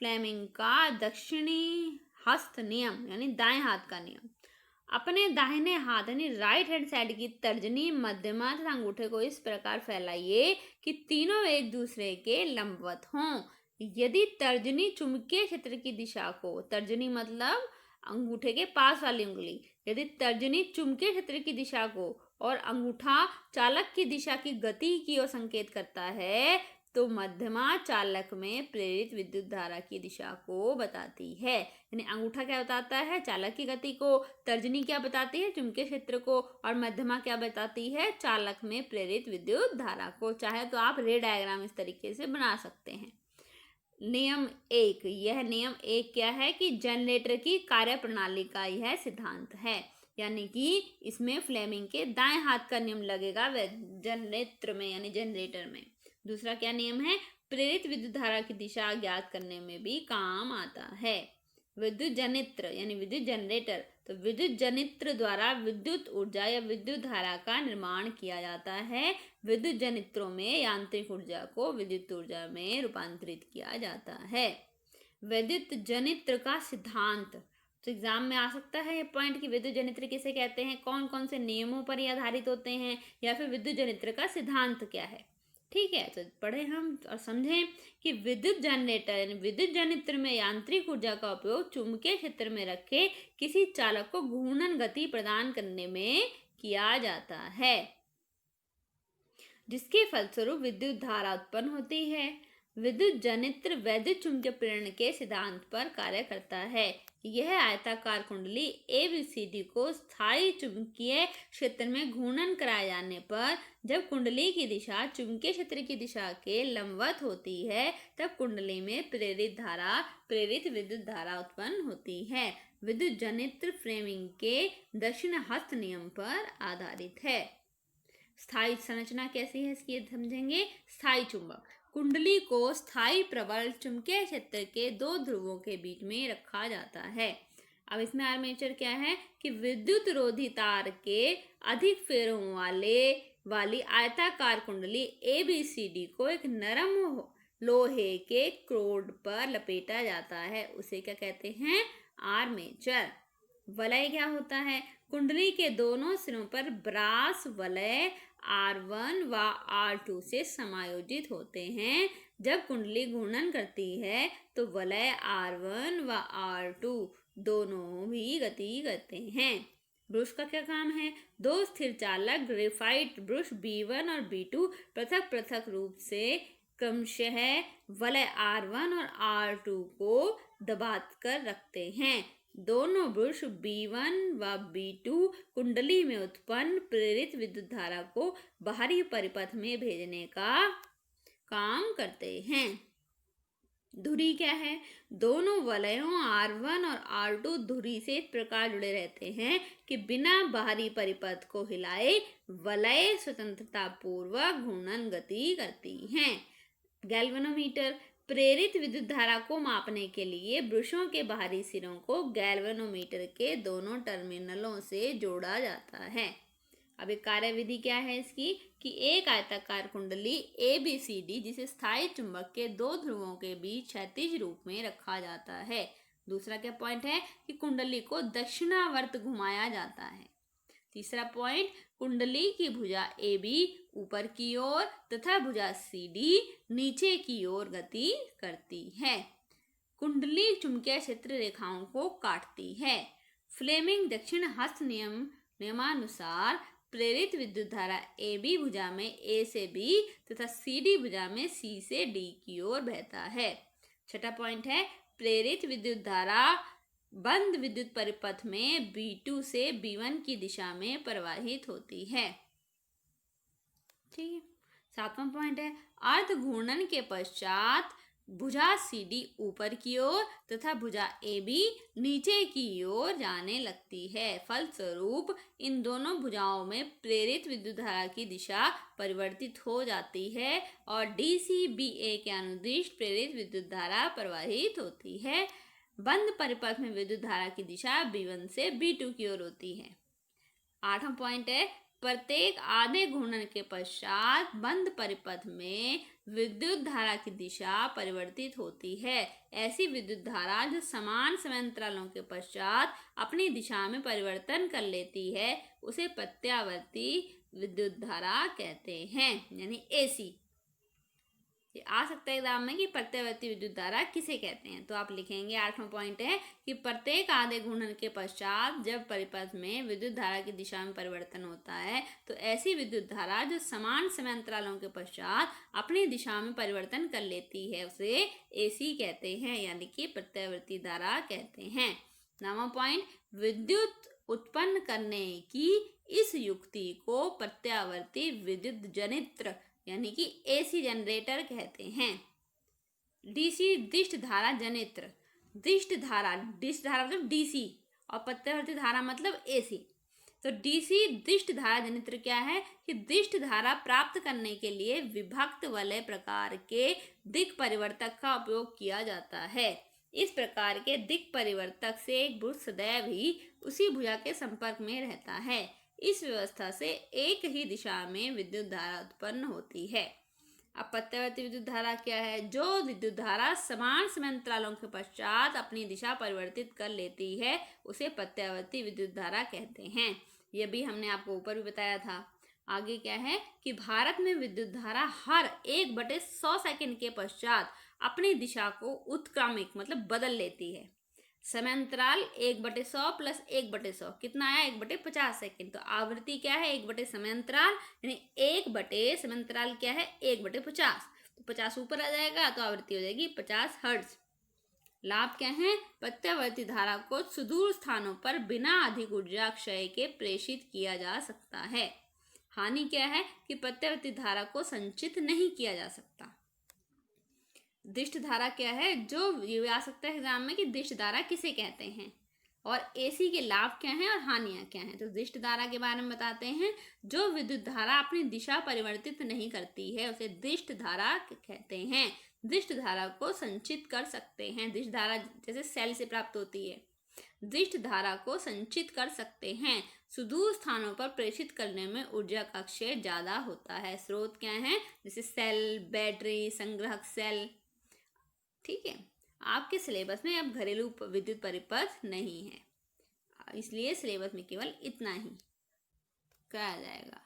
Fleming का दक्षिणी हस्त नियम यानी दाएं हाथ का नियम। अपने दाहिने हाथ यानी राइट हैंड साइड की तर्जनी, मध्यमा तथा अंगूठे को इस प्रकार फैलाइए कि तीनों एक दूसरे के लंबवत हों। यदि तर्जनी चुंबकीय क्षेत्र की दिशा को, तर्जनी मतलब अंगूठे के पास वाली उंगली, यदि तर्जनी चुंबकीय क्षेत्र की दिशा को और अंगूठा चालक की दिशा की गति की ओर संकेत करता है, तो मध्यमा चालक में प्रेरित विद्युत धारा की दिशा को बताती है। यानी अंगूठा क्या बताता है? चालक की गति को, तर्जनी क्या बताती है? चुंबकीय क्षेत्र को, और मध्यमा क्या बताती है? चालक में प्रेरित विद्युत धारा को। चाहे तो आप रे डायग्राम इस तरीके से बना सकते हैं। नियम 1, यह नियम 1 क्या है कि जनरेटर की कार्य प्रणाली का यह सिद्धांत है, यानी कि इसमें फ्लेमिंग के दाएं हाथ का नियम लगेगा जनरेटर में यानी जनरेटर में। दूसरा क्या नियम है? प्रेरित विद्युत धारा की दिशा ज्ञात करने में भी काम आता है। विद्युत जनित्र यानी विद्युत जनरेटर, तो विद्युत जनित्र द्वारा विद्युत ऊर्जा या विद्युत धारा का निर्माण किया जाता है। विद्युत जनित्रों में यांत्रिक ऊर्जा को विद्युत ऊर्जा में रूपांतरित किया जाता है। विद्युत जनित्र का सिद्धांत, तो एग्जाम में आ सकता है ये पॉइंट कि विद्युत जनित्र किसे कहते हैं, कौन कौन से नियमों पर ये आधारित होते हैं, या फिर विद्युत जनित्र का सिद्धांत क्या है। ठीक है, तो पढ़े हम और समझें कि विद्युत जनरेटर यानी विद्युत जनित्र में यांत्रिक ऊर्जा का उपयोग चुंबकीय क्षेत्र में रखे किसी चालक को घूर्णन गति प्रदान करने में किया जाता है, जिसके फलस्वरूप विद्युत धारा उत्पन्न होती है। विद्युत जनित्र वैद्युत चुंबकीय प्रेरण के सिद्धांत पर कार्य करता है। यह आयताकार कुंडली ABCD को स्थायी चुंबकीय क्षेत्र में घूर्णन कराए जाने पर जब कुंडली की दिशा चुंबकीय क्षेत्र की दिशा के लंबवत होती है, तब कुंडली में प्रेरित विद्युत धारा उत्पन्न होती है। विद्युत जनित्र फ्रेमिंग के दक्षिण हस्त नियम पर आधारित है। स्थायी संरचना कैसी है इसकी समझेंगे। स्थायी चुंबक, कुंडली को स्थायी प्रबल चुंबकीय क्षेत्र के दो ध्रुवों के बीच में रखा जाता है। अब इसमें आर्मेचर क्या है कि विद्युत रोधी तार के अधिक फेरों वाली आयताकार कुंडली ABCD को एक नरम लोहे के क्रोड पर लपेटा जाता है, उसे क्या कहते हैं? आर्मेचर। वलय क्या होता है? कुंडली के दोनों सिरों पर ब्रास वलय R1 व R2 से समायोजित होते हैं। जब कुंडली घूर्णन करती है तो वलय R1 व R2 दोनों भी गति करते हैं। ब्रश का क्या काम है? दो स्थिर चालक ग्रेफाइट ब्रश B1 और B2 पृथक पृथक रूप से क्रमशः वलय R1 और R2 को दबा कर रखते हैं। दोनों ब्रश B1 व B2 कुंडली में उत्पन्न प्रेरित विद्युत धारा को बाहरी परिपथ में भेजने का काम करते हैं। धुरी क्या है? दोनों वलयों R1 और R2 धुरी से इस प्रकार जुड़े रहते हैं कि बिना बाहरी परिपथ को हिलाए वलय स्वतंत्रता पूर्वक घूर्णन गति करती हैं। गैल्वेनोमीटर, प्रेरित विद्युत धारा को मापने के लिए ब्रशों के बाहरी सिरों को गैल्वेनोमीटर के दोनों टर्मिनलों से जोड़ा जाता है। अब एक कार्यविधि क्या है इसकी कि एक आयताकार कुंडली ABCD जिसे स्थायी चुंबक के दो ध्रुवों के बीच क्षैतिज रूप में रखा जाता है। दूसरा क्या पॉइंट है कि कुंडली को दक्षिणावर्त घुमाया जाता है। तीसरा पॉइंट, कुंडली की भुजा AB ऊपर की ओर तथा भुजा CD नीचे की ओर गति करती है। कुंडली चुंबकीय क्षेत्र रेखाओं को काटती है। फ्लेमिंग दक्षिण हस्त नियमानुसार प्रेरित विद्युत धारा AB भुजा में A से B तथा CD भुजा में C से D की ओर बहता है। छठा पॉइंट है, प्रेरित विद्युत धारा बंद विद्युत परिपथ में B2 से B1 की दिशा में प्रवाहित होती है। ठीक है। सातवां पॉइंट है, अर्ध घूर्णन के पश्चात भुजा CD ऊपर की ओर तथा भुजा AB नीचे की ओर जाने लगती है। फलस्वरूप इन दोनों भुजाओं में प्रेरित विद्युत धारा की दिशा परिवर्तित हो जाती है और DCBA के अनुदिश प्रेरित विद्युत धारा प्रवाहित होती है। बंद परिपथ में विद्युत धारा की दिशा B1 से B2 की ओर होती है। आठवां पॉइंट है, प्रत्येक आधे घूर्णन के पश्चात बंद परिपथ में विद्युत धारा की दिशा परिवर्तित होती है। ऐसी विद्युत धारा जो समान समांतरालों के पश्चात अपनी दिशा में परिवर्तन कर लेती है उसे प्रत्यावर्ती विद्युत धारा कहते हैं, यानी एसी। ये आ सकता है एग्जाम में कि प्रत्यावर्ती विद्युत धारा किसे कहते हैं। तो आप लिखेंगे 8वां पॉइंट है कि प्रत्येक आधे घूर्णन के पश्चात जब परिपथ में विद्युत धारा की दिशा में परिवर्तन होता है तो ऐसी विद्युत धारा जो समान समांतरालों के पश्चात अपनी दिशा में परिवर्तन कर लेती है उसे एसी कहते हैं, यानी कि प्रत्यावर्ती धारा कहते हैं। 9वां पॉइंट, विद्युत उत्पन्न करने की इस युक्ति को प्रत्यावर्ती विद्युत जनित्र यानी कि एसी जनरेटर कहते हैं। डीसी दिष्ट धारा जनित्र, दिष्ट धारा मतलब डीसी और प्रत्यावर्ती धारा मतलब एसी। तो डीसी दिष्ट धारा जनित्र क्या है कि दिष्ट धारा प्राप्त करने के लिए विभक्त वलय प्रकार के दिक् परिवर्तक का उपयोग किया जाता है। इस प्रकार के दिक् परिवर्तक से एक भुज सदैव ही उसी भुजा के संपर्क में रहता है। इस व्यवस्था से एक ही दिशा में विद्युत धारा उत्पन्न होती है। अब प्रत्यावर्ती विद्युत धारा क्या है? जो विद्युत धारा समान समांतरालों के पश्चात अपनी दिशा परिवर्तित कर लेती है उसे प्रत्यावर्ती विद्युत धारा कहते हैं। यह भी हमने आपको ऊपर भी बताया था। आगे क्या है कि भारत में विद्युत धारा हर 1/100 सेकंड के पश्चात अपनी दिशा को उत्क्रमिक मतलब बदल लेती है। समांतराल 1/100 प्लस 1/100 कितना आया? 1/50 सेकंड। तो आवृत्ति क्या है? 1 समांतराल यानी 1 समांतराल क्या है? 1/50। तो 50 ऊपर आ जाएगा तो आवृत्ति हो जाएगी 50 हर्ट्ज। लाभ क्या है? प्रत्यावर्ती धारा को सुदूर स्थानों पर बिना अधिक ऊर्जा क्षय के प्रेषित किया जा सकता है। हानि क्या है कि प्रत्यावर्ती धारा को संचित नहीं किया जा सकता। दिष्ट धारा क्या है? जो ये आ सकता है एग्जाम में कि दिष्ट धारा किसे कहते हैं और एसी के लाभ क्या हैं और हानियां क्या हैं। तो दिष्ट धारा के बारे में बताते हैं। जो विद्युत धारा अपनी दिशा परिवर्तित नहीं करती है उसे दिष्ट धारा कहते हैं। दिष्ट धारा को संचित कर सकते हैं। दिष्ट धारा जैसे सेल से प्राप्त होती है। दिष्ट धारा को संचित कर सकते हैं। सुदूर स्थानों पर प्रेषित करने में ऊर्जा का क्षय ज्यादा होता है। स्रोत क्या है? जैसे सेल, बैटरी, संग्राहक सेल। ठीक है, आपके सिलेबस में अब घरेलू विद्युत परिपथ नहीं है, इसलिए सिलेबस में केवल इतना ही कराया जाएगा।